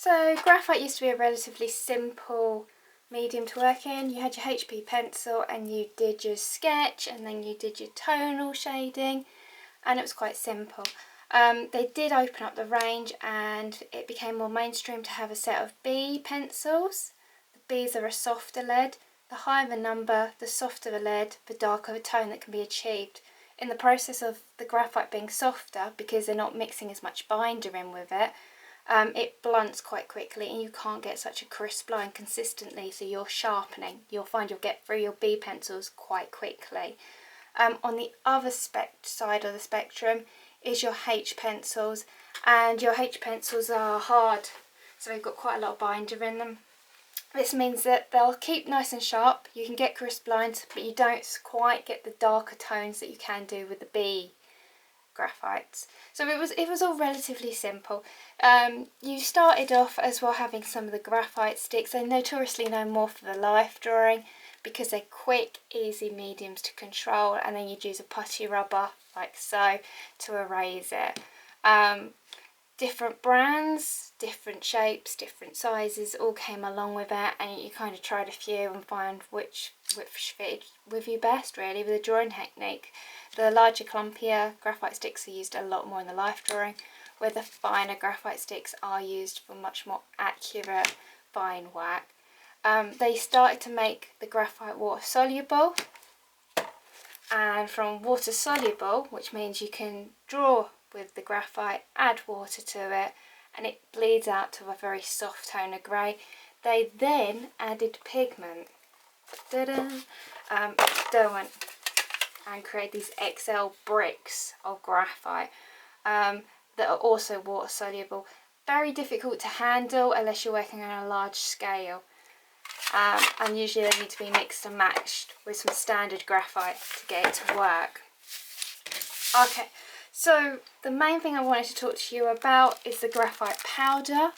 So graphite used to be a relatively simple medium to work in. You had your HB pencil and you did your sketch and then you did your tonal shading, and it was quite simple. They did open up the range and it became more mainstream to have a set of B pencils. The Bs are a softer lead. The higher the number, the softer the lead, the darker the tone that can be achieved. In the process of the graphite being softer, because they're not mixing as much binder in with it, it blunts quite quickly and you can't get such a crisp line consistently, so you're sharpening. You'll find you'll get through your B pencils quite quickly. On the other side of the spectrum is your H pencils, and your H pencils are hard, so they've got quite a lot of binder in them. This means that they'll keep nice and sharp, you can get crisp lines, but you don't quite get the darker tones that you can do with the B graphites. So it was all relatively simple. You started off as well having some of the graphite sticks. They're notoriously known more for the life drawing because they're quick, easy mediums to control, and then you'd use a putty rubber like so to erase it. Different brands, different shapes, different sizes all came along with it, and you kind of tried a few and find which fitted with you best, really, with the drawing technique. The larger, clumpier graphite sticks are used a lot more in the life drawing, where the finer graphite sticks are used for much more accurate fine work. They started to make the graphite water soluble, and from water soluble, which means you can draw with the graphite, add water to it, and it bleeds out to a very soft tone of grey. They then added pigment, diluent, and create these XL bricks of graphite that are also water soluble. Very difficult to handle unless you're working on a large scale, and usually they need to be mixed and matched with some standard graphite to get it to work. Okay, so the main thing I wanted to talk to you about is the graphite powder,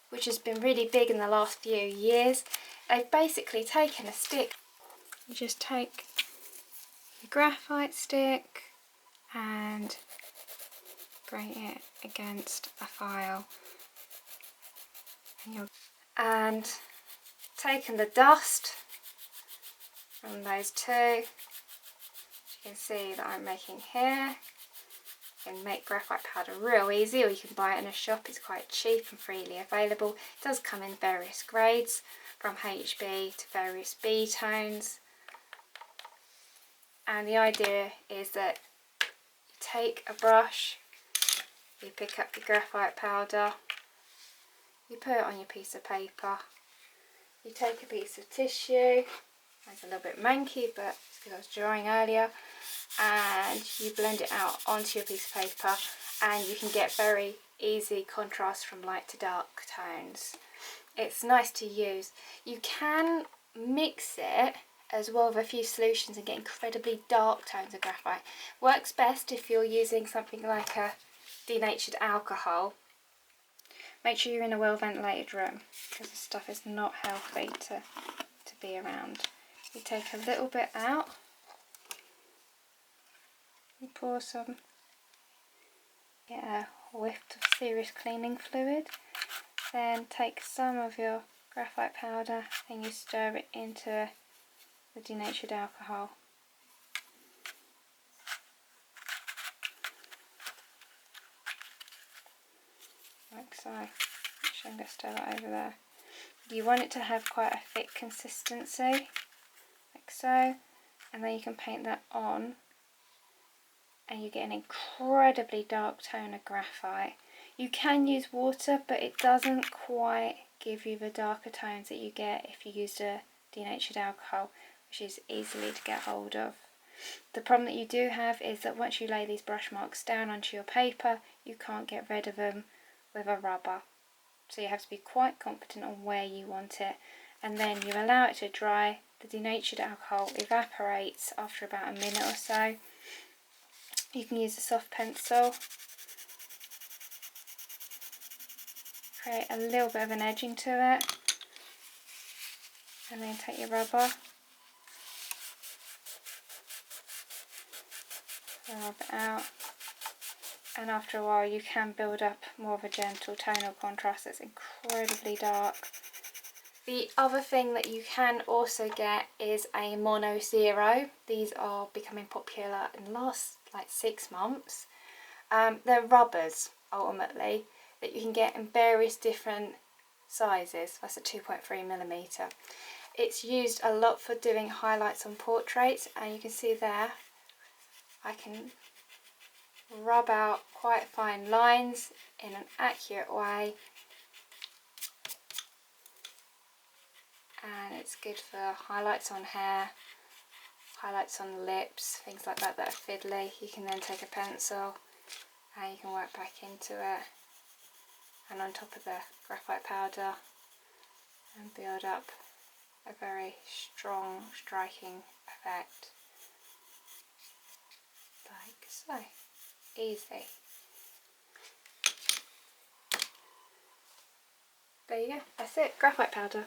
which has been really big in the last few years. They've basically taken a stick. You just take your graphite stick and grate it against a file, and taken the dust from those two. You can see that I'm making here. You can make graphite powder real easy, or you can buy it in a shop. It's quite cheap and freely available. It does come in various grades, from HB to various B tones. And the idea is that you take a brush, you pick up your graphite powder, you put it on your piece of paper, you take a piece of tissue, it's a little bit manky but it's because I was drawing earlier, and you blend it out onto your piece of paper, and you can get very easy contrast from light to dark tones. It's nice to use. You can mix it as well with a few solutions and get incredibly dark tones of graphite. Works best if you're using something like a denatured alcohol. Make sure you're in a well ventilated room because this stuff is not healthy to be around. You take a little bit out, you pour some, get a whiff of serious cleaning fluid, then take some of your graphite powder and you stir it into the denatured alcohol. Like so. Actually, I'm going to stir that over there. You want it to have quite a thick consistency, like so, and then you can paint that on and you get an incredibly dark tone of graphite. You can use water, but it doesn't quite give you the darker tones that you get if you used a denatured alcohol, which is easily to get hold of. The problem that you do have is that once you lay these brush marks down onto your paper, you can't get rid of them with a rubber. So you have to be quite confident on where you want it, and then you allow it to dry. The denatured alcohol evaporates after about a minute or so. You can use a soft pencil, create a little bit of an edging to it, and then take your rubber, rub it out, and after a while you can build up more of a gentle tonal contrast that's incredibly dark. The other thing that you can also get is a Mono Zero. These are becoming popular in the last like 6 months. They're rubbers ultimately that you can get in various different sizes. That's a 2.3mm. It's used a lot for doing highlights on portraits, and you can see there I can rub out quite fine lines in an accurate way, and it's good for highlights on hair, highlights on the lips, things like that that are fiddly. You can then take a pencil and you can work back into it and on top of the graphite powder and build up a very strong striking effect, like so. Easy. There you go, that's it, graphite powder.